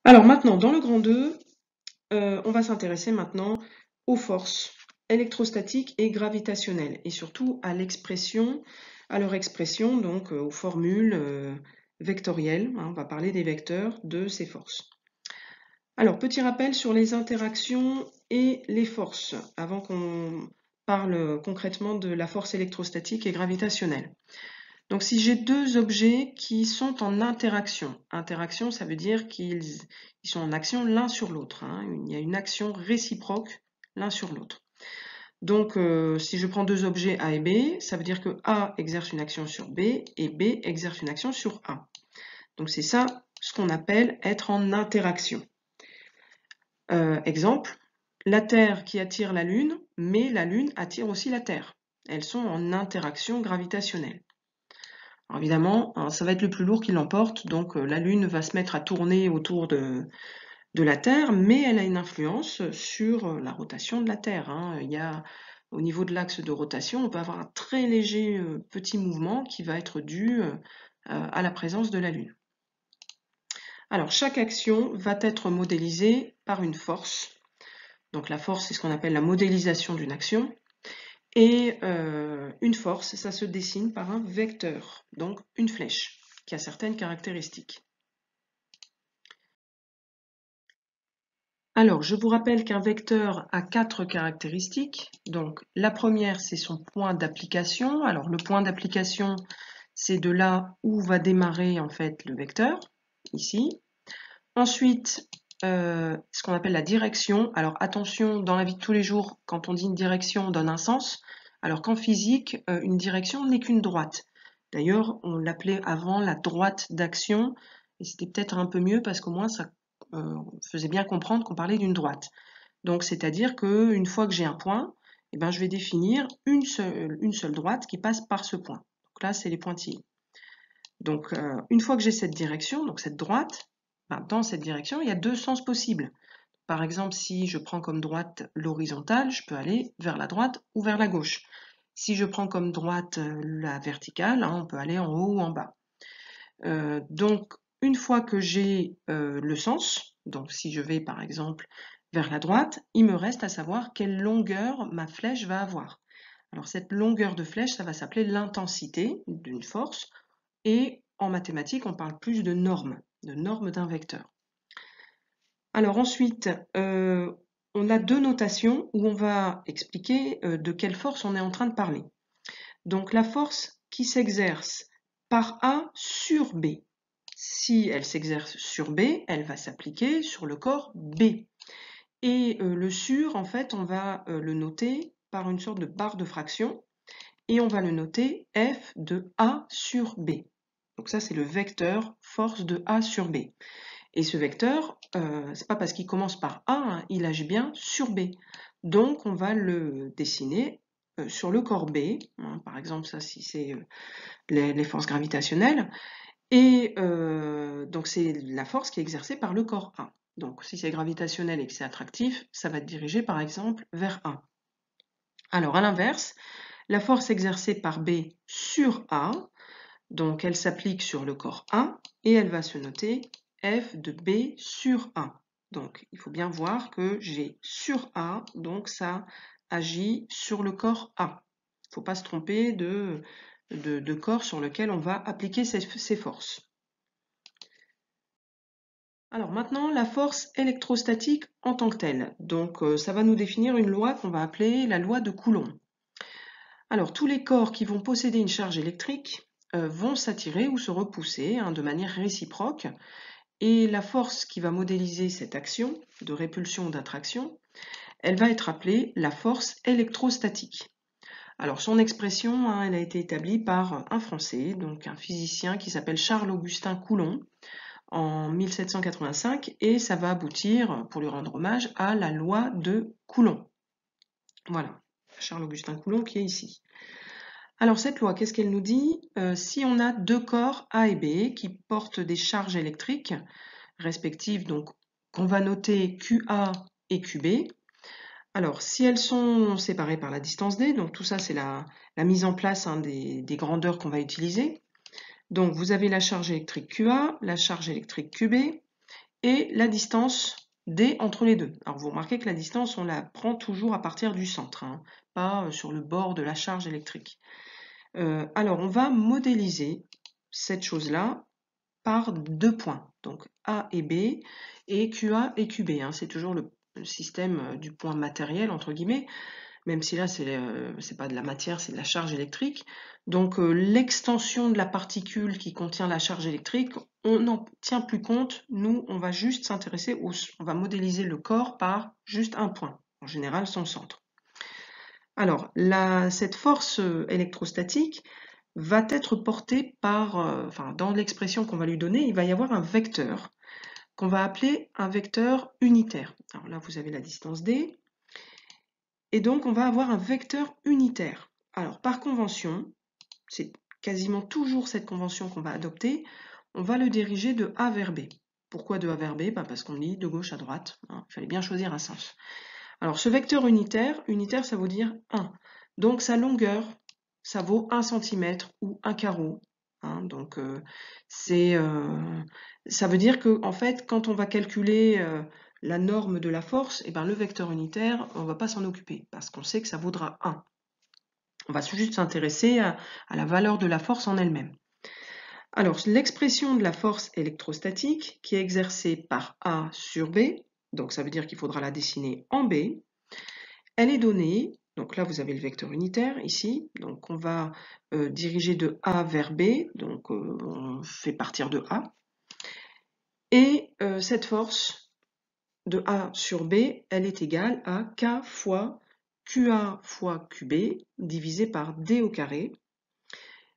Alors maintenant, dans le grand 2, on va s'intéresser maintenant aux forces électrostatiques et gravitationnelles, et surtout à leur expression, donc aux formules vectorielles. On va parler des vecteurs de ces forces. Alors, petit rappel sur les interactions et les forces, avant qu'on parle concrètement de la force électrostatique et gravitationnelle. Donc si j'ai deux objets qui sont en interaction, interaction ça veut dire qu'ils sont en action l'un sur l'autre, hein. Il y a une action réciproque l'un sur l'autre. Donc si je prends deux objets A et B, ça veut dire que A exerce une action sur B et B exerce une action sur A. Donc c'est ça ce qu'on appelle être en interaction. Exemple, la Terre qui attire la Lune, mais la Lune attire aussi la Terre. Elles sont en interaction gravitationnelle. Alors évidemment, ça va être le plus lourd qui l'emporte, donc la Lune va se mettre à tourner autour de la Terre, mais elle a une influence sur la rotation de la Terre, hein. Au niveau de l'axe de rotation, on peut avoir un très léger petit mouvement qui va être dû à la présence de la Lune. Alors chaque action va être modélisée par une force. Donc la force, c'est ce qu'on appelle la modélisation d'une action. Et une force, ça se dessine par un vecteur, donc une flèche, qui a certaines caractéristiques. Alors, je vous rappelle qu'un vecteur a 4 caractéristiques. Donc, la première, c'est son point d'application. Alors, le point d'application, c'est de là où va démarrer en fait le vecteur, ici. Ensuite, ce qu'on appelle la direction. Alors, attention, dans la vie de tous les jours, quand on dit une direction, on donne un sens. Alors qu'en physique, une direction n'est qu'une droite. D'ailleurs, on l'appelait avant la droite d'action, et c'était peut-être un peu mieux parce qu'au moins ça faisait bien comprendre qu'on parlait d'une droite. Donc, c'est-à-dire qu'une fois que j'ai un point, eh ben, je vais définir une seule droite qui passe par ce point. Donc là, c'est les pointillés. Donc, une fois que j'ai cette direction, donc cette droite, ben, dans cette direction, il y a deux sens possibles. Par exemple, si je prends comme droite l'horizontale, je peux aller vers la droite ou vers la gauche. Si je prends comme droite la verticale, hein, on peut aller en haut ou en bas. Donc, une fois que j'ai le sens, donc si je vais par exemple vers la droite, il me reste à savoir quelle longueur ma flèche va avoir. Alors cette longueur de flèche, ça va s'appeler l'intensité d'une force, et en mathématiques, on parle plus de norme d'un vecteur. Alors ensuite, on a deux notations où on va expliquer de quelle force on est en train de parler. Donc la force qui s'exerce par A sur B. Si elle s'exerce sur B, elle va s'appliquer sur le corps B. Et le sur, en fait, on va le noter par une sorte de barre de fraction, et on va le noter F de A sur B. Donc ça, c'est le vecteur force de A sur B. Et ce vecteur, c'est pas parce qu'il commence par A, hein, il agit bien sur B. Donc on va le dessiner sur le corps B, hein, par exemple ça si c'est les forces gravitationnelles, et donc c'est la force qui est exercée par le corps A. Donc si c'est gravitationnel et que c'est attractif, ça va être dirigé par exemple vers A. Alors à l'inverse, la force exercée par B sur A, donc elle s'applique sur le corps A et elle va se noter F de B sur A. Donc il faut bien voir que j'ai sur A, donc ça agit sur le corps A. Il ne faut pas se tromper de corps sur lequel on va appliquer ces forces. Alors maintenant, la force électrostatique en tant que telle. Donc ça va nous définir une loi qu'on va appeler la loi de Coulomb. Alors tous les corps qui vont posséder une charge électrique vont s'attirer ou se repousser, hein, de manière réciproque, et la force qui va modéliser cette action de répulsion ou d'attraction, elle va être appelée la force électrostatique. Alors son expression, hein, elle a été établie par un Français, donc un physicien qui s'appelle Charles-Augustin Coulomb, en 1785, et ça va aboutir, pour lui rendre hommage, à la loi de Coulomb. Voilà, Charles-Augustin Coulomb qui est ici. Alors cette loi, qu'est-ce qu'elle nous dit? Si on a deux corps A et B qui portent des charges électriques respectives, donc qu'on va noter QA et QB, alors si elles sont séparées par la distance D, donc tout ça c'est la mise en place, hein, des grandeurs qu'on va utiliser. Donc vous avez la charge électrique QA, la charge électrique QB, et la distance D entre les deux. Alors vous remarquez que la distance, on la prend toujours à partir du centre, hein, pas sur le bord de la charge électrique. Alors on va modéliser cette chose-là par deux points, donc A et B, et QA et QB, hein, c'est toujours le système du point matériel, entre guillemets, même si là c'est pas de la matière, c'est de la charge électrique. Donc l'extension de la particule qui contient la charge électrique, on n'en tient plus compte, nous on va juste s'intéresser, on va modéliser le corps par juste un point, en général son centre. Alors cette force électrostatique va être portée par, dans l'expression qu'on va lui donner, il va y avoir un vecteur qu'on va appeler un vecteur unitaire. Alors là vous avez la distance D, et donc, on va avoir un vecteur unitaire. Alors, par convention, c'est quasiment toujours cette convention qu'on va adopter, on va le diriger de A vers B. Pourquoi de A vers B? Parce qu'on lit de gauche à droite, hein, il fallait bien choisir un sens. Alors, ce vecteur unitaire, ça veut dire 1. Donc, sa longueur, ça vaut 1 cm ou 1 carreau. Hein, donc, ça veut dire que, en fait, quand on va calculer la norme de la force, le vecteur unitaire, on ne va pas s'en occuper, parce qu'on sait que ça vaudra 1. On va juste s'intéresser à la valeur de la force en elle-même. Alors, l'expression de la force électrostatique, qui est exercée par A sur B, donc ça veut dire qu'il faudra la dessiner en B, elle est donnée, donc là vous avez le vecteur unitaire ici, donc on va diriger de A vers B, donc on fait partir de A, et cette force de A sur B, elle est égale à K fois QA fois QB divisé par D au carré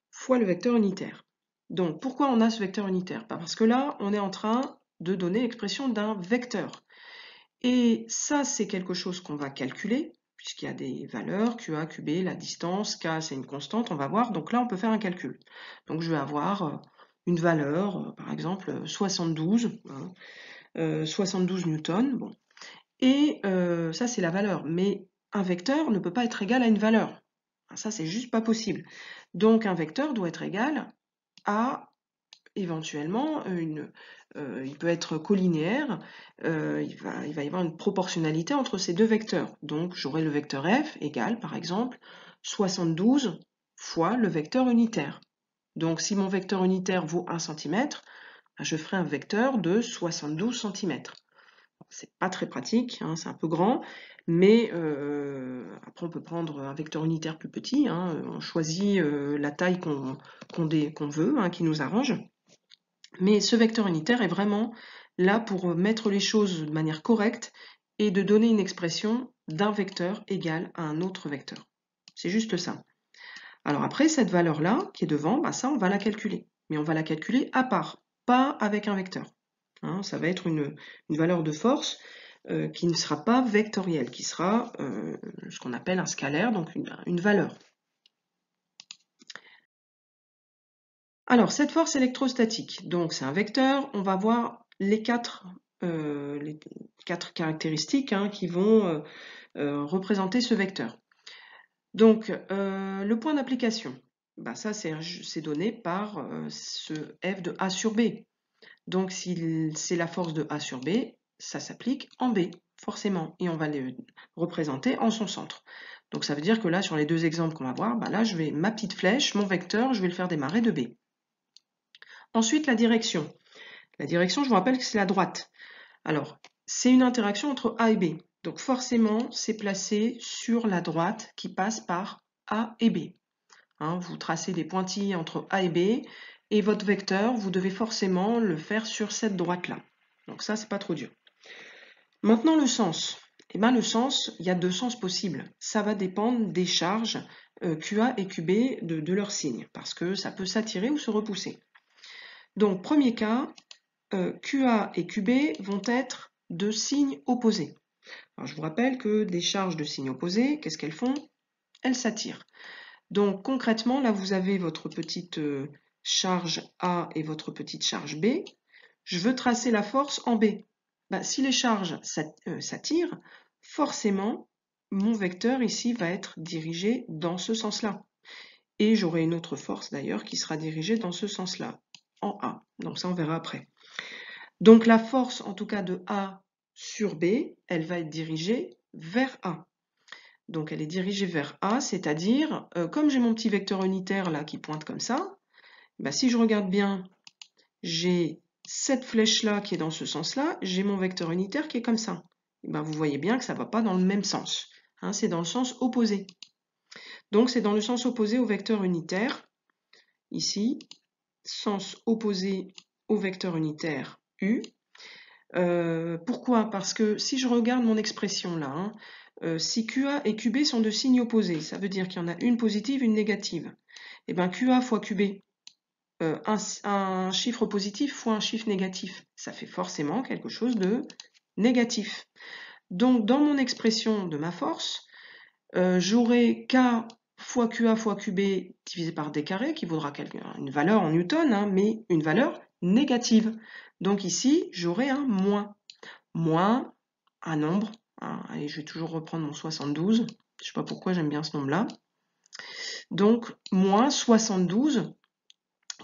fois le vecteur unitaire. Donc pourquoi on a ce vecteur unitaire? Parce que là, on est en train de donner l'expression d'un vecteur. Et ça, c'est quelque chose qu'on va calculer, puisqu'il y a des valeurs, QA, QB, la distance, K, c'est une constante, on va voir. Donc là, on peut faire un calcul. Donc je vais avoir une valeur, par exemple 72, 72 newtons. Bon. Et ça, c'est la valeur. Mais un vecteur ne peut pas être égal à une valeur. Ça, c'est juste pas possible. Donc, un vecteur doit être égal à, éventuellement, il peut être collinéaire. Il va y avoir une proportionnalité entre ces deux vecteurs. Donc, j'aurai le vecteur f égal, par exemple, 72 fois le vecteur unitaire. Donc, si mon vecteur unitaire vaut 1 cm, je ferai un vecteur de 72 cm. C'est pas très pratique, hein, c'est un peu grand, mais après on peut prendre un vecteur unitaire plus petit, hein, on choisit la taille qu'on veut, hein, qui nous arrange. Mais ce vecteur unitaire est vraiment là pour mettre les choses de manière correcte et de donner une expression d'un vecteur égal à un autre vecteur. C'est juste ça. Alors après, cette valeur-là, qui est devant, ça on va la calculer. Mais on va la calculer à part, pas avec un vecteur. Hein, ça va être une valeur de force qui ne sera pas vectorielle, qui sera ce qu'on appelle un scalaire, donc une valeur. Alors, cette force électrostatique, donc c'est un vecteur, on va voir les quatre caractéristiques qui vont représenter ce vecteur. Donc, le point d'application, ça c'est donné par ce f de A sur B. Donc, si c'est la force de A sur B, ça s'applique en B, forcément, et on va le représenter en son centre. Donc, ça veut dire que là, sur les deux exemples qu'on va voir, là, ma petite flèche, mon vecteur, je vais le faire démarrer de B. Ensuite, la direction. La direction, je vous rappelle que c'est la droite. Alors, c'est une interaction entre A et B. Donc, forcément, c'est placé sur la droite qui passe par A et B. Hein, vous tracez des pointilles entre A et B, et votre vecteur, vous devez forcément le faire sur cette droite-là. Donc ça, c'est pas trop dur. Maintenant, le sens. Le sens, il y a deux sens possibles. Ça va dépendre des charges QA et QB de leur signe, parce que ça peut s'attirer ou se repousser. Donc, premier cas, QA et QB vont être de signes opposés. Alors, je vous rappelle que des charges de signes opposés, qu'est-ce qu'elles font? Elles s'attirent. Donc concrètement, là vous avez votre petite charge A et votre petite charge B. Je veux tracer la force en B. Si les charges s'attirent, forcément, mon vecteur ici va être dirigé dans ce sens-là. Et j'aurai une autre force d'ailleurs qui sera dirigée dans ce sens-là, en A. Donc ça on verra après. Donc la force, en tout cas de A sur B, elle va être dirigée vers A. Donc elle est dirigée vers A, c'est-à-dire, comme j'ai mon petit vecteur unitaire là qui pointe comme ça, bah, si je regarde bien, j'ai cette flèche-là qui est dans ce sens-là, j'ai mon vecteur unitaire qui est comme ça. Et ben, vous voyez bien que ça ne va pas dans le même sens. Hein, c'est dans le sens opposé. Donc c'est dans le sens opposé au vecteur unitaire. Ici, sens opposé au vecteur unitaire U. Pourquoi? Parce que si je regarde mon expression là, si QA et QB sont de signes opposés, ça veut dire qu'il y en a une positive, une négative. Et bien QA fois QB, un chiffre positif fois un chiffre négatif, ça fait forcément quelque chose de négatif. Donc dans mon expression de ma force, j'aurai K fois QA fois QB divisé par D carré, qui vaudra une valeur en newton, hein, mais une valeur négative. Donc ici, j'aurai un moins un nombre. Hein, allez, je vais toujours reprendre mon 72. Je ne sais pas pourquoi j'aime bien ce nombre-là. Donc, moins 72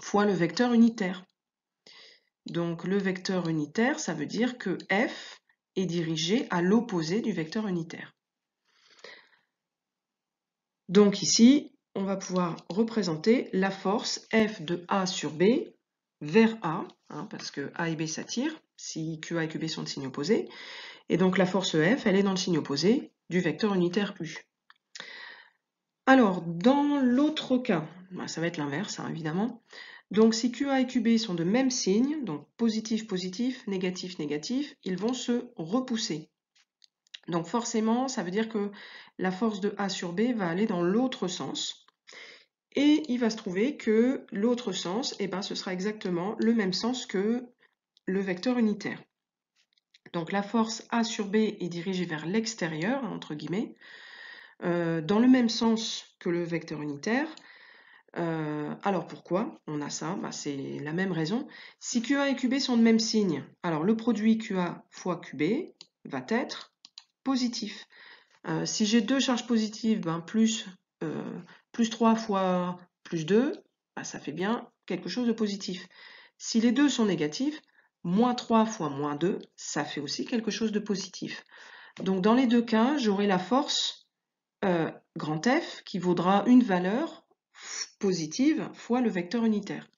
fois le vecteur unitaire. Donc, le vecteur unitaire, ça veut dire que F est dirigé à l'opposé du vecteur unitaire. Donc ici, on va pouvoir représenter la force F de A sur B vers A, hein, parce que A et B s'attirent si QA et QB sont de signes opposés. Et donc la force F, elle est dans le signe opposé du vecteur unitaire U. Alors, dans l'autre cas, ça va être l'inverse, hein, évidemment. Donc si QA et QB sont de même signe, donc positif, positif, négatif, négatif, ils vont se repousser. Donc forcément, ça veut dire que la force de A sur B va aller dans l'autre sens. Et il va se trouver que l'autre sens, eh ben, ce sera exactement le même sens que le vecteur unitaire. Donc la force A sur B est dirigée vers l'extérieur, entre guillemets, dans le même sens que le vecteur unitaire. Alors pourquoi on a ça? Bah, c'est la même raison. Si QA et QB sont de même signe, alors le produit QA fois QB va être positif. Si j'ai deux charges positives, ben plus 3 fois plus 2, ben ça fait bien quelque chose de positif. Si les deux sont négatifs, moins 3 fois moins 2, ça fait aussi quelque chose de positif. Donc dans les deux cas, j'aurai la force grand F qui vaudra une valeur positive fois le vecteur unitaire.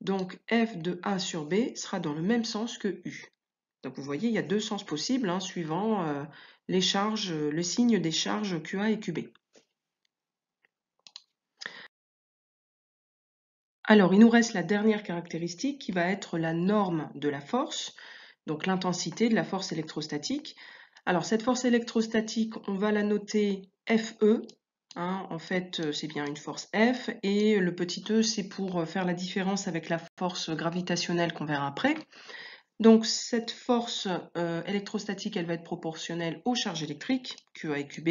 Donc F de A sur B sera dans le même sens que U. Donc vous voyez, il y a deux sens possibles, hein, suivant les charges, le signe des charges QA et QB. Alors, il nous reste la dernière caractéristique qui va être la norme de la force, donc l'intensité de la force électrostatique. Alors, cette force électrostatique, on va la noter FE. Hein, en fait, c'est bien une force F, et le petit e, c'est pour faire la différence avec la force gravitationnelle qu'on verra après. Donc cette force électrostatique, elle va être proportionnelle aux charges électriques, QA et QB,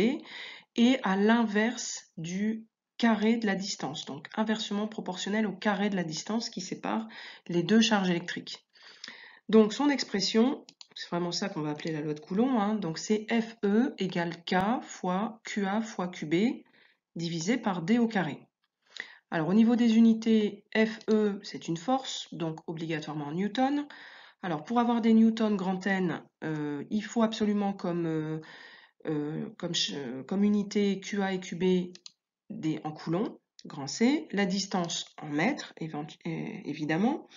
et à l'inverse du carré de la distance, donc inversement proportionnelle au carré de la distance qui sépare les deux charges électriques. Donc son expression, c'est vraiment ça qu'on va appeler la loi de Coulomb, hein, donc c'est FE égale K fois QA fois QB divisé par D au carré. Alors au niveau des unités, FE c'est une force, donc obligatoirement en newton. Alors, pour avoir des newtons grand N, il faut absolument comme unité QA et QB des en coulomb, grand C, la distance en mètres, évidemment,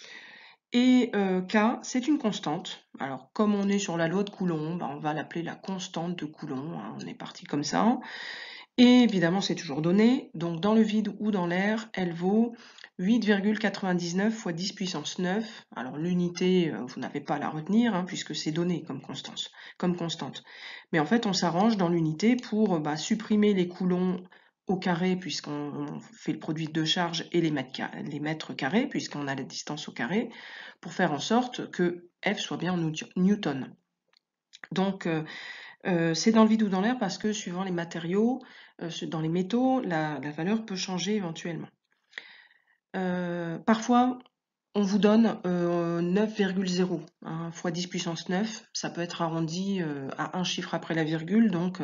et K, c'est une constante. Alors, comme on est sur la loi de Coulomb, ben, on va l'appeler la constante de Coulomb, hein, on est parti comme ça. Et évidemment, c'est toujours donné, donc dans le vide ou dans l'air, elle vaut 8,99 fois 10 puissance 9. Alors l'unité, vous n'avez pas à la retenir, hein, puisque c'est donné comme constante. Mais en fait, on s'arrange dans l'unité pour supprimer les coulombs au carré, puisqu'on fait le produit de deux charges, et les mètres carrés, puisqu'on a la distance au carré, pour faire en sorte que F soit bien en newton. Donc, c'est dans le vide ou dans l'air parce que suivant les matériaux, dans les métaux, la valeur peut changer éventuellement. Parfois, on vous donne 9,0 hein, fois 10 puissance 9, ça peut être arrondi à un chiffre après la virgule, donc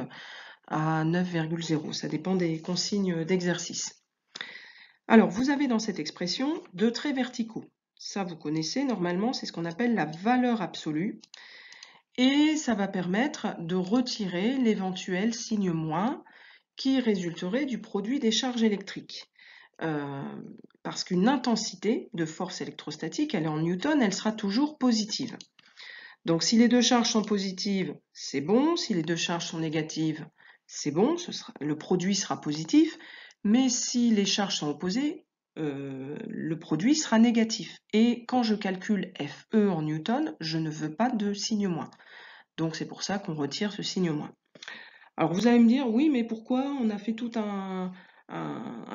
à 9,0. Ça dépend des consignes d'exercice. Alors, vous avez dans cette expression deux traits verticaux. ça vous connaissez normalement, c'est ce qu'on appelle la valeur absolue. Et ça va permettre de retirer l'éventuel signe moins qui résulterait du produit des charges électriques. Parce qu'une intensité de force électrostatique, elle est en newton, elle sera toujours positive. Donc si les deux charges sont positives, c'est bon. Si les deux charges sont négatives, c'est bon. Le produit sera positif. Mais si les charges sont opposées, le produit sera négatif. Et quand je calcule FE en newton, je ne veux pas de signe moins. Donc c'est pour ça qu'on retire ce signe moins. Alors vous allez me dire, oui, mais pourquoi on a fait tout un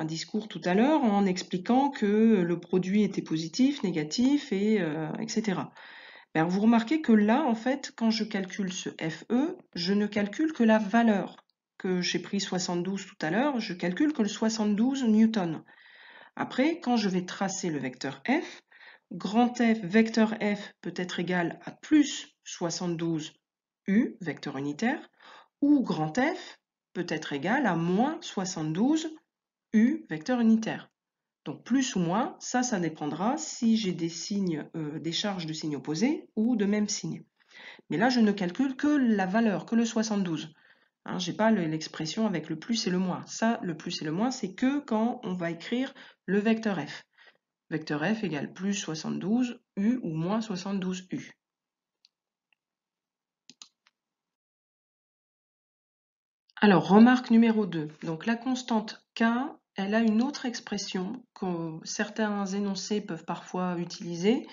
discours tout à l'heure en expliquant que le produit était positif, négatif, etc. Alors vous remarquez que là, en fait, quand je calcule ce FE, je ne calcule que la valeur que j'ai pris 72 tout à l'heure, je calcule que le 72 newtons. Après, quand je vais tracer le vecteur F, grand F, vecteur F peut être égal à plus 72 U, vecteur unitaire, ou grand F peut être égal à moins 72 U, vecteur unitaire. Donc plus ou moins, ça dépendra si j'ai des signes, des charges de signes opposés ou de même signe. Mais là, je ne calcule que la valeur, que le 72. Hein, je n'ai pas l'expression avec le plus et le moins. Ça, le plus et le moins, c'est que quand on va écrire le vecteur f. Vecteur f égale plus 72 u ou moins 72 u. Alors, remarque numéro 2. Donc la constante k, elle a une autre expression que certains énoncés peuvent parfois utiliser.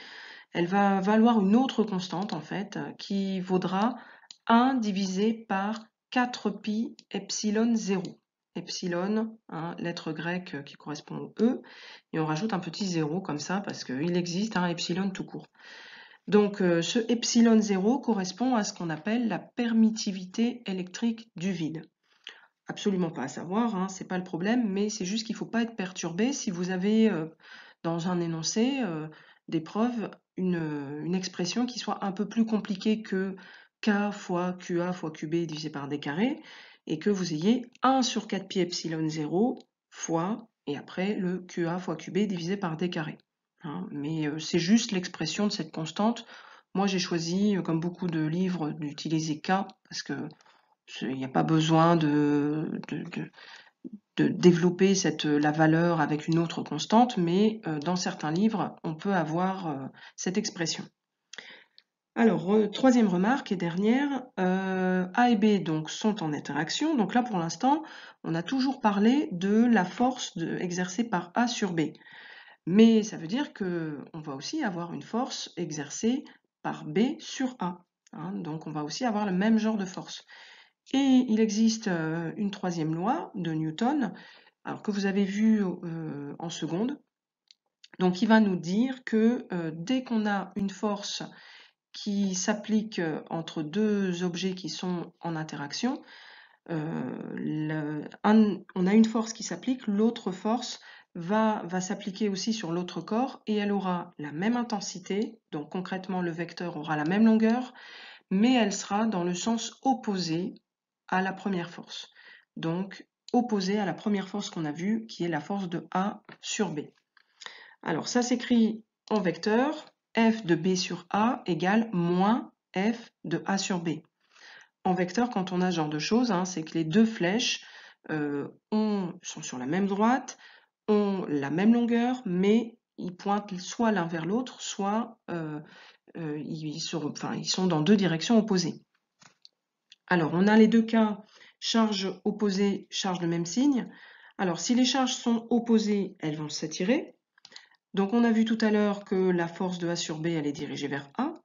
Elle va valoir une autre constante, en fait, qui vaudra 1 divisé par 4pi epsilon 0. Epsilon, hein, lettre grecque qui correspond au E, et on rajoute un petit 0 comme ça, parce qu'il existe un epsilon tout court. Donc ce epsilon 0 correspond à ce qu'on appelle la permittivité électrique du vide. Absolument pas à savoir, hein, c'est pas le problème, mais c'est juste qu'il ne faut pas être perturbé si vous avez dans un énoncé des preuves une expression qui soit un peu plus compliquée que K fois QA fois QB divisé par D carré, et que vous ayez 1 sur 4 pi epsilon 0 fois, et après le QA fois QB divisé par D carré. Hein, mais c'est juste l'expression de cette constante. Moi j'ai choisi, comme beaucoup de livres, d'utiliser K, parce que il n'y a pas besoin de développer la valeur avec une autre constante, mais dans certains livres, on peut avoir cette expression. Alors, troisième remarque et dernière, A et B donc, sont en interaction. Donc là, pour l'instant, on a toujours parlé de la force exercée par A sur B. Mais ça veut dire qu'on va aussi avoir une force exercée par B sur A. Hein, donc on va aussi avoir le même genre de force. Et il existe une troisième loi de Newton, alors que vous avez vue en seconde, donc qui va nous dire que dès qu'on a une force qui s'applique entre deux objets qui sont en interaction, on a une force qui s'applique, l'autre force va s'appliquer aussi sur l'autre corps et elle aura la même intensité, donc concrètement le vecteur aura la même longueur, mais elle sera dans le sens opposé à la première force. Donc, opposé à la première force qu'on a vue, qui est la force de A sur B. Alors, ça s'écrit en vecteur, F de B sur A égale moins F de A sur B. En vecteur, quand on a ce genre de choses, hein, c'est que les deux flèches sont sur la même droite, ont la même longueur, mais ils pointent soit l'un vers l'autre, soit ils sont dans deux directions opposées. Alors, on a les deux cas, charge opposée, charge de même signe. Alors, si les charges sont opposées, elles vont s'attirer. Donc, on a vu tout à l'heure que la force de A sur B, elle est dirigée vers A.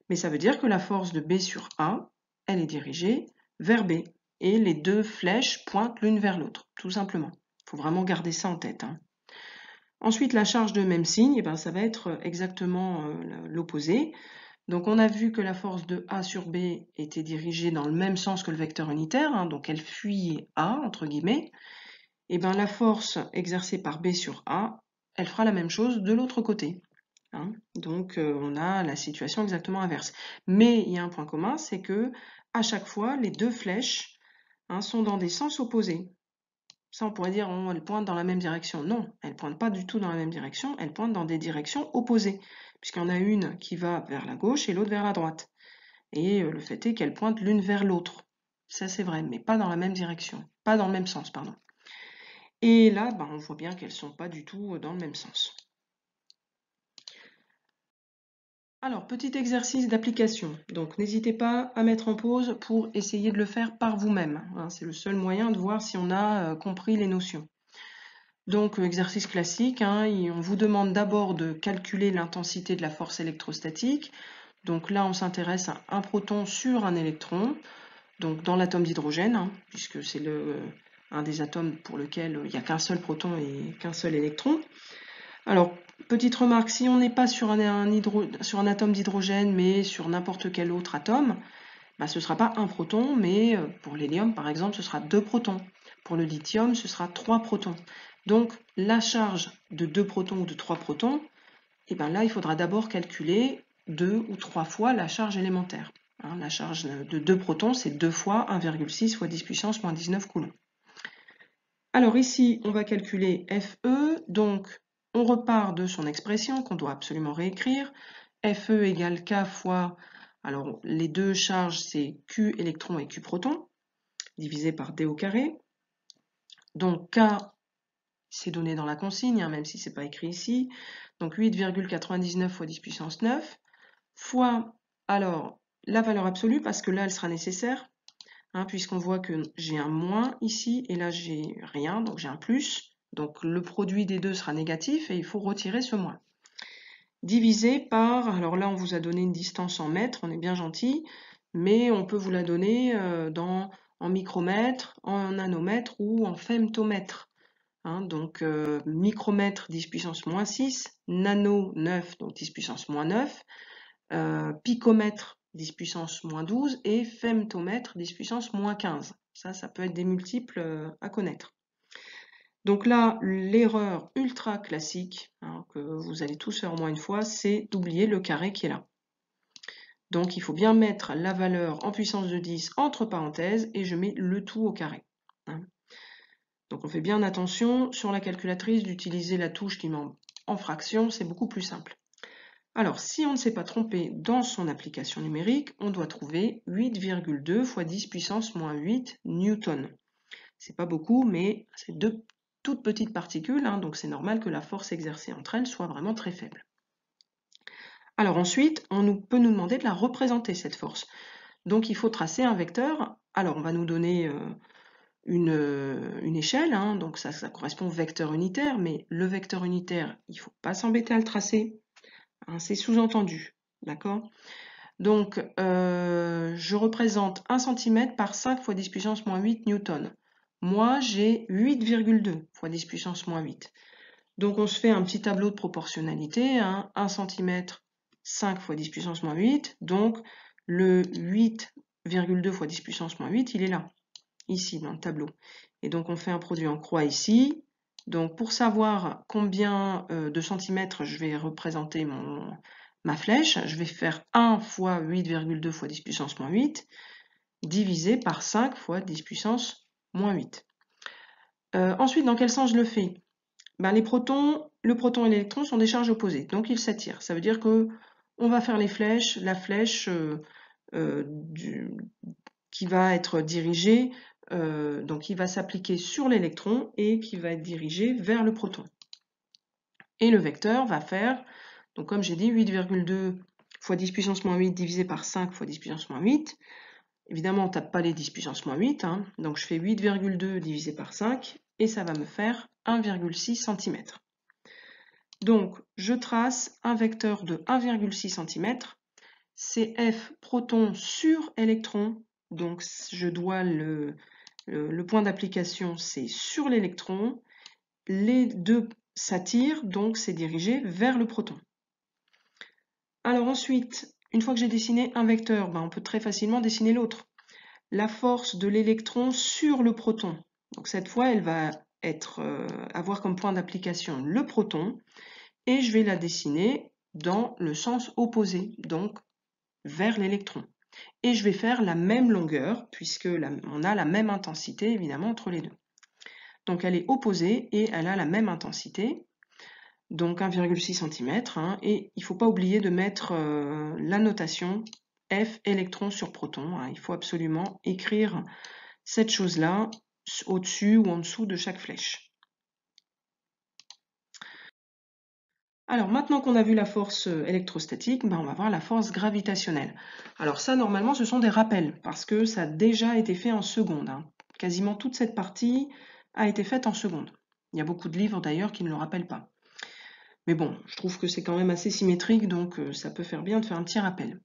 Mais ça veut dire que la force de B sur A, elle est dirigée vers B. Et les deux flèches pointent l'une vers l'autre, tout simplement. Il faut vraiment garder ça en tête. Hein. Ensuite, la charge de même signe, eh ben, ça va être exactement l'opposé. Donc on a vu que la force de A sur B était dirigée dans le même sens que le vecteur unitaire, hein, donc elle fuyait A, entre guillemets. Et bien la force exercée par B sur A, elle fera la même chose de l'autre côté. Hein. Donc on a la situation exactement inverse. Mais il y a un point commun, c'est que à chaque fois, les deux flèches sont dans des sens opposés. Ça, on pourrait dire, oh, elles pointent dans la même direction. Non, elles ne pointent pas du tout dans la même direction, elles pointent dans des directions opposées, puisqu'il y en a une qui va vers la gauche et l'autre vers la droite. Et le fait est qu'elles pointent l'une vers l'autre. Ça, c'est vrai, mais pas dans la même direction, pas dans le même sens, pardon. Et là, on voit bien qu'elles ne sont pas du tout dans le même sens. Alors, petit exercice d'application. Donc, n'hésitez pas à mettre en pause pour essayer de le faire par vous-même. C'est le seul moyen de voir si on a compris les notions. Donc, exercice classique, on vous demande d'abord de calculer l'intensité de la force électrostatique. Donc là, on s'intéresse à un proton sur un électron, donc dans l'atome d'hydrogène, puisque c'est un des atomes pour lequel il n'y a qu'un seul proton et qu'un seul électron. Alors, petite remarque, si on n'est pas sur un atome d'hydrogène, mais sur n'importe quel autre atome, ce ne sera pas un proton, mais pour l'hélium, par exemple, ce sera 2 protons. Pour le lithium, ce sera 3 protons. Donc, la charge de 2 protons ou de 3 protons, là, il faudra d'abord calculer 2 ou 3 fois la charge élémentaire. La charge de 2 protons, c'est 2 fois 1,6 fois 10 puissance moins 19 coulombs. Alors ici, on va calculer Fe, donc on repart de son expression qu'on doit absolument réécrire. Fe égale K fois, alors les deux charges c'est Q électron et Q proton, divisé par D au carré. Donc K, c'est donné dans la consigne, même si ce n'est pas écrit ici. Donc 8,99 fois 10 puissance 9, fois, alors, la valeur absolue, parce que là, elle sera nécessaire, puisqu'on voit que j'ai un moins ici, et là, j'ai rien, donc j'ai un plus. Donc le produit des deux sera négatif, et il faut retirer ce moins. Divisé par, alors là, on vous a donné une distance en mètres, on est bien gentil, mais on peut vous la donner en micromètres, en nanomètres ou en femtomètres. Donc micromètre 10 puissance moins 6, nano 9, donc 10 puissance moins 9, picomètre 10 puissance moins 12 et femtomètre 10 puissance moins 15. Ça peut être des multiples à connaître. Donc là, l'erreur ultra classique, que vous allez tous faire au moins une fois, c'est d'oublier le carré qui est là. Donc il faut bien mettre la valeur en puissance de 10 entre parenthèses et je mets le tout au carré. Donc on fait bien attention sur la calculatrice d'utiliser la touche qui met en fraction, c'est beaucoup plus simple. Alors si on ne s'est pas trompé dans son application numérique, on doit trouver 8,2 fois 10 puissance moins 8 newtons. C'est pas beaucoup, mais c'est deux toutes petites particules, donc c'est normal que la force exercée entre elles soit vraiment très faible. Alors ensuite, on peut nous demander de la représenter cette force. Donc il faut tracer un vecteur. Alors on va nous donner une échelle, donc ça correspond au vecteur unitaire, mais le vecteur unitaire, il ne faut pas s'embêter à le tracer, c'est sous-entendu, d'accord? Donc je représente 1 cm par 5 fois 10 puissance moins 8 newtons. Moi j'ai 8,2 fois 10 puissance moins 8. Donc on se fait un petit tableau de proportionnalité, 1 cm 5 fois 10 puissance moins 8, donc le 8,2 fois 10 puissance moins 8, il est là, ici dans le tableau. Et donc on fait un produit en croix ici. Donc pour savoir combien de centimètres je vais représenter ma flèche, je vais faire 1 fois 8,2 fois 10 puissance moins 8 divisé par 5 fois 10 puissance moins 8. Ensuite, dans quel sens je le fais? Le proton et l'électron sont des charges opposées, donc ils s'attirent. Ça veut dire que on va faire la flèche qui va être dirigée, donc qui va s'appliquer sur l'électron et qui va être dirigée vers le proton. Et le vecteur va faire, donc comme j'ai dit, 8,2 fois 10 puissance moins 8 divisé par 5 fois 10 puissance moins 8. Évidemment, on ne tape pas les 10 puissance moins 8, donc je fais 8,2 divisé par 5 et ça va me faire 1,6 cm. Donc, je trace un vecteur de 1,6 cm. C'est F proton sur électron. Donc, je dois le point d'application, c'est sur l'électron. Les deux s'attirent, donc c'est dirigé vers le proton. Alors ensuite, une fois que j'ai dessiné un vecteur, on peut très facilement dessiner l'autre. La force de l'électron sur le proton. Donc cette fois, elle va avoir comme point d'application le proton. Et je vais la dessiner dans le sens opposé, donc vers l'électron. Et je vais faire la même longueur, puisque on a la même intensité, évidemment, entre les deux. Donc elle est opposée et elle a la même intensité, donc 1,6 cm. Et il ne faut pas oublier de mettre la notation F électron sur proton. Il faut absolument écrire cette chose-là au-dessus ou en dessous de chaque flèche. Alors maintenant qu'on a vu la force électrostatique, on va voir la force gravitationnelle. Alors ça, normalement, ce sont des rappels, parce que ça a déjà été fait en seconde. Quasiment toute cette partie a été faite en seconde. Il y a beaucoup de livres d'ailleurs qui ne le rappellent pas. Mais bon, je trouve que c'est quand même assez symétrique, donc ça peut faire bien de faire un petit rappel.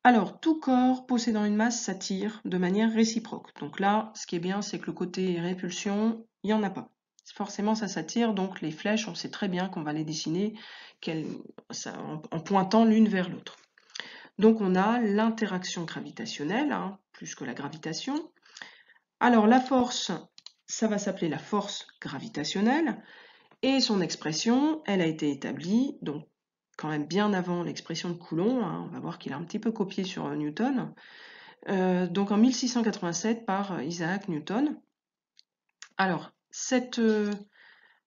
Alors, tout corps possédant une masse s'attire de manière réciproque. Donc là, ce qui est bien, c'est que le côté répulsion, il n'y en a pas. Forcément, ça s'attire, donc les flèches, on sait très bien qu'on va les dessiner en pointant l'une vers l'autre. Donc on a l'interaction gravitationnelle, plus que la gravitation. Alors la force, ça va s'appeler la force gravitationnelle, et son expression, elle a été établie, donc quand même bien avant l'expression de Coulomb, on va voir qu'il a un petit peu copié sur Newton, donc en 1687 par Isaac Newton. Alors, cette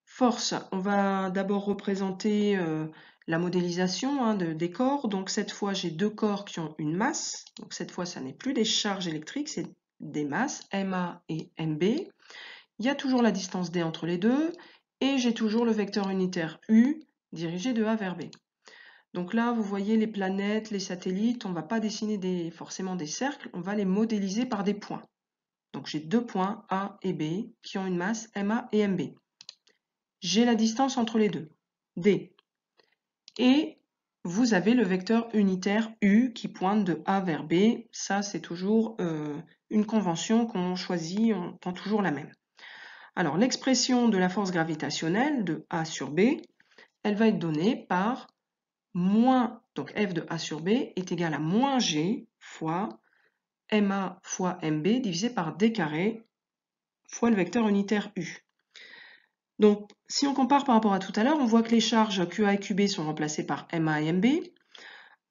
force, on va d'abord représenter la modélisation des corps. Donc cette fois, j'ai deux corps qui ont une masse. Donc cette fois, ça n'est plus des charges électriques, c'est des masses, MA et MB. Il y a toujours la distance D entre les deux, et j'ai toujours le vecteur unitaire U dirigé de A vers B. Donc là, vous voyez les planètes, les satellites, on ne va pas dessiner forcément des cercles, on va les modéliser par des points. Donc j'ai deux points A et B qui ont une masse MA et MB. J'ai la distance entre les deux, D. Et vous avez le vecteur unitaire U qui pointe de A vers B. Ça, c'est toujours une convention qu'on choisit, on prend toujours la même. Alors, l'expression de la force gravitationnelle de A sur B, elle va être donnée par moins, donc F de A sur B est égal à moins G fois MA fois MB divisé par D carré fois le vecteur unitaire U. Donc, si on compare par rapport à tout à l'heure, on voit que les charges QA et QB sont remplacées par MA et MB.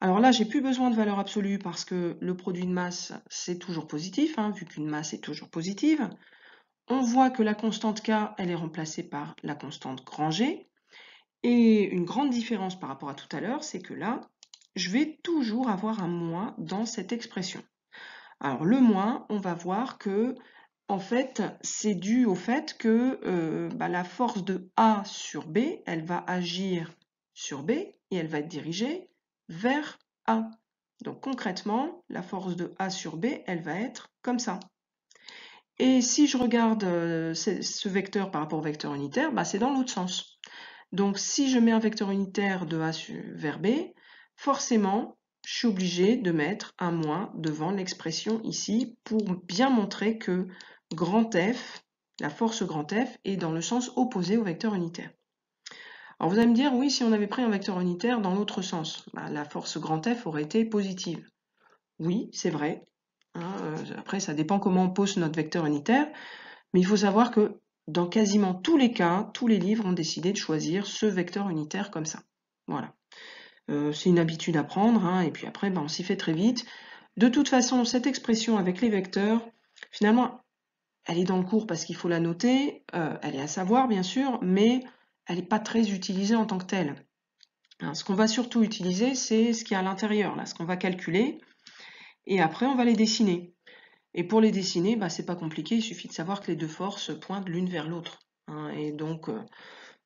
Alors là, j'ai plus besoin de valeur absolue parce que le produit de masse, c'est toujours positif, vu qu'une masse est toujours positive. On voit que la constante K, elle est remplacée par la constante grand G. Et une grande différence par rapport à tout à l'heure, c'est que là, je vais toujours avoir un moins dans cette expression. Alors le moins, on va voir que en fait, c'est dû au fait que la force de A sur B, elle va agir sur B et elle va être dirigée vers A. Donc concrètement, la force de A sur B, elle va être comme ça. Et si je regarde ce vecteur par rapport au vecteur unitaire, c'est dans l'autre sens. Donc si je mets un vecteur unitaire de A vers B, forcément, je suis obligée de mettre un moins devant l'expression ici pour bien montrer que grand F, la force grand F, est dans le sens opposé au vecteur unitaire. Alors vous allez me dire, oui, si on avait pris un vecteur unitaire dans l'autre sens, la force grand F aurait été positive. Oui, c'est vrai. Après, ça dépend comment on pose notre vecteur unitaire, mais il faut savoir que dans quasiment tous les cas, tous les livres ont décidé de choisir ce vecteur unitaire comme ça. Voilà. C'est une habitude à prendre, et puis après, on s'y fait très vite. De toute façon, cette expression avec les vecteurs, finalement, elle est dans le cours parce qu'il faut la noter, elle est à savoir bien sûr, mais elle n'est pas très utilisée en tant que telle. Ce qu'on va surtout utiliser, c'est ce qu'il y a à l'intérieur, là, ce qu'on va calculer, et après on va les dessiner. Et pour les dessiner, c'est pas compliqué, il suffit de savoir que les deux forces pointent l'une vers l'autre. Et donc,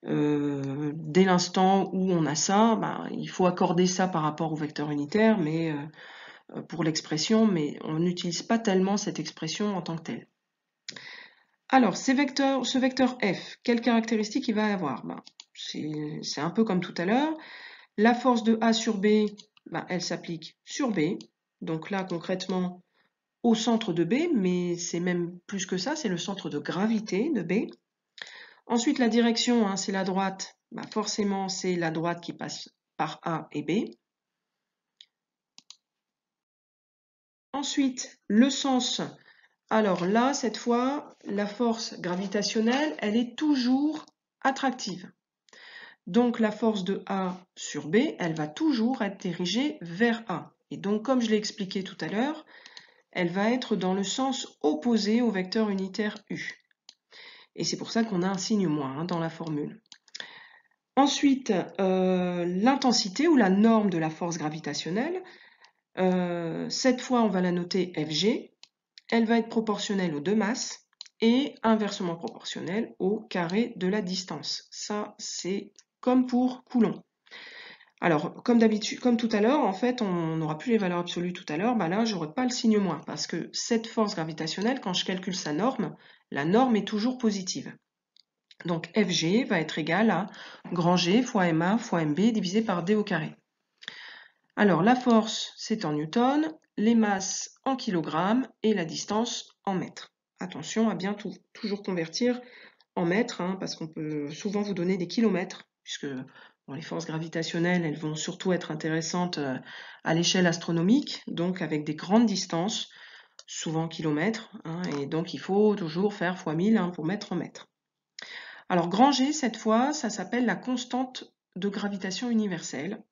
dès l'instant où on a ça, il faut accorder ça par rapport au vecteur unitaire, mais pour l'expression, mais on n'utilise pas tellement cette expression en tant que telle. Alors, ce vecteur f, quelles caractéristiques il va avoir? C'est un peu comme tout à l'heure. La force de A sur B, elle s'applique sur B. Donc là, concrètement, au centre de B, mais c'est même plus que ça, c'est le centre de gravité de B. Ensuite, la direction, c'est la droite. Forcément, c'est la droite qui passe par A et B. Ensuite, le sens. Alors là, cette fois, la force gravitationnelle, elle est toujours attractive. Donc la force de A sur B, elle va toujours être dirigée vers A. Et donc, comme je l'ai expliqué tout à l'heure, elle va être dans le sens opposé au vecteur unitaire U. Et c'est pour ça qu'on a un signe moins hein, dans la formule. Ensuite, l'intensité ou la norme de la force gravitationnelle, cette fois on va la noter Fg, elle va être proportionnelle aux deux masses et inversement proportionnelle au carré de la distance. Ça, c'est comme pour Coulomb. Alors, comme d'habitude, comme tout à l'heure, en fait, on n'aura plus les valeurs absolues tout à l'heure, bah là, j'aurai pas le signe moins, parce que cette force gravitationnelle, quand je calcule sa norme, la norme est toujours positive. Donc Fg va être égal à grand G fois Ma fois Mb divisé par d au carré. Alors, la force, c'est en newtons, les masses en kilogrammes et la distance en mètres. Attention à bien toujours convertir en mètres, hein, parce qu'on peut souvent vous donner des kilomètres, puisque bon, les forces gravitationnelles, elles vont surtout être intéressantes à l'échelle astronomique, donc avec des grandes distances, souvent kilomètres, hein, et donc il faut toujours faire fois 1000 hein, pour mettre en mètres. Alors grand G, cette fois, ça s'appelle la constante de gravitation universelle,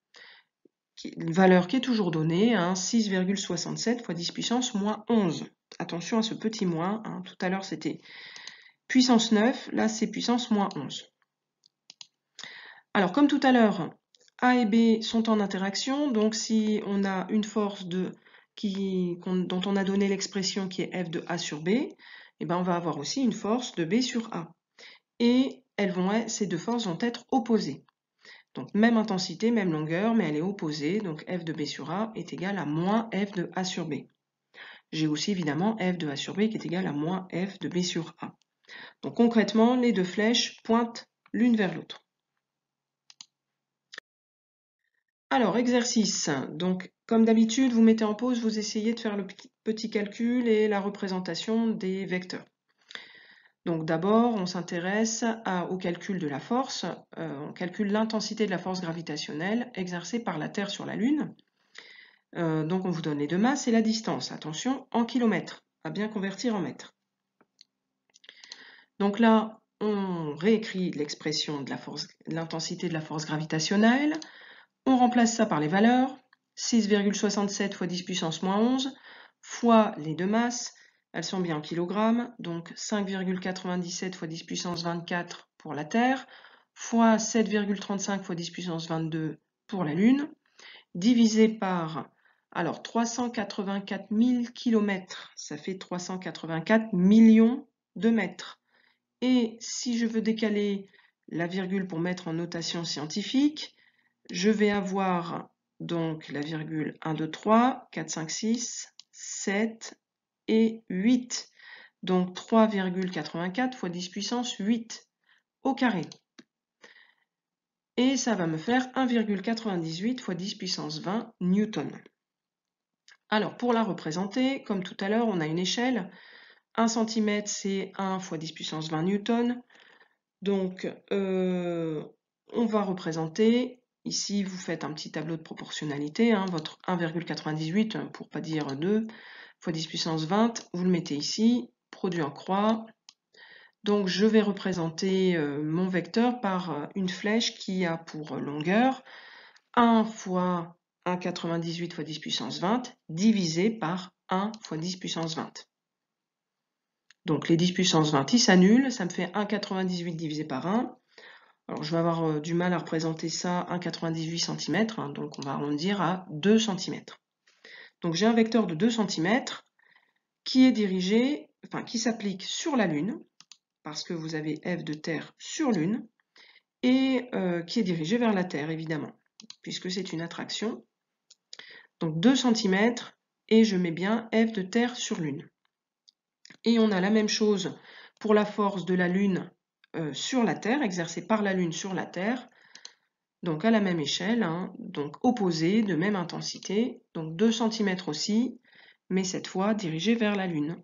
une valeur qui est toujours donnée, hein, 6,67 fois 10 puissance moins 11. Attention à ce petit moins, hein, tout à l'heure c'était puissance 9, là c'est puissance moins 11. Alors comme tout à l'heure, A et B sont en interaction, donc si on a une force dont on a donné l'expression qui est F de A sur B, eh ben on va avoir aussi une force de B sur A. Et ces deux forces vont être opposées. Donc même intensité, même longueur, mais elle est opposée, donc F de B sur A est égal à moins F de A sur B. J'ai aussi évidemment F de A sur B qui est égal à moins F de B sur A. Donc concrètement, les deux flèches pointent l'une vers l'autre. Alors, exercice. Donc, comme d'habitude, vous mettez en pause, vous essayez de faire le petit calcul et la représentation des vecteurs. Donc d'abord, on s'intéresse au calcul de la force. On calcule l'intensité de la force gravitationnelle exercée par la Terre sur la Lune. Donc on vous donne les deux masses et la distance. Attention, en kilomètres, à bien convertir en mètres. Donc là, on réécrit l'expression de l'intensité de la force gravitationnelle. On remplace ça par les valeurs. 6,67 fois 10 puissance moins 11 fois les deux masses. Elles sont bien en kilogrammes, donc 5,97 fois 10 puissance 24 pour la Terre, fois 7,35 fois 10 puissance 22 pour la Lune, divisé par, alors 384 000 km, ça fait 384 millions de mètres. Et si je veux décaler la virgule pour mettre en notation scientifique, je vais avoir donc la virgule 1, 2, 3, 4, 5, 6, 7 et 8. Donc 3,84 fois 10 puissance 8 au carré. Et ça va me faire 1,98 fois 10 puissance 20 newtons. Alors pour la représenter, comme tout à l'heure, on a une échelle. 1 cm c'est 1 fois 10 puissance 20 newtons. Donc on va représenter. Ici, vous faites un petit tableau de proportionnalité, hein, votre 1,98, pour ne pas dire 2, fois 10 puissance 20, vous le mettez ici, produit en croix. Donc je vais représenter mon vecteur par une flèche qui a pour longueur 1 fois 1,98 fois 10 puissance 20 divisé par 1 fois 10 puissance 20. Donc les 10 puissance 20 ils s'annulent, ça me fait 1,98 divisé par 1. Alors je vais avoir du mal à représenter ça 1,98 cm, hein, donc on va arrondir à 2 cm. Donc j'ai un vecteur de 2 cm qui est dirigé, enfin qui s'applique sur la Lune, parce que vous avez F de Terre sur Lune, et qui est dirigé vers la Terre évidemment, puisque c'est une attraction. Donc 2 cm, et je mets bien F de Terre sur Lune. Et on a la même chose pour la force de la Lune sur la Terre, exercée par la Lune sur la Terre, donc à la même échelle, hein, donc opposée, de même intensité, donc 2 cm aussi, mais cette fois dirigée vers la Lune.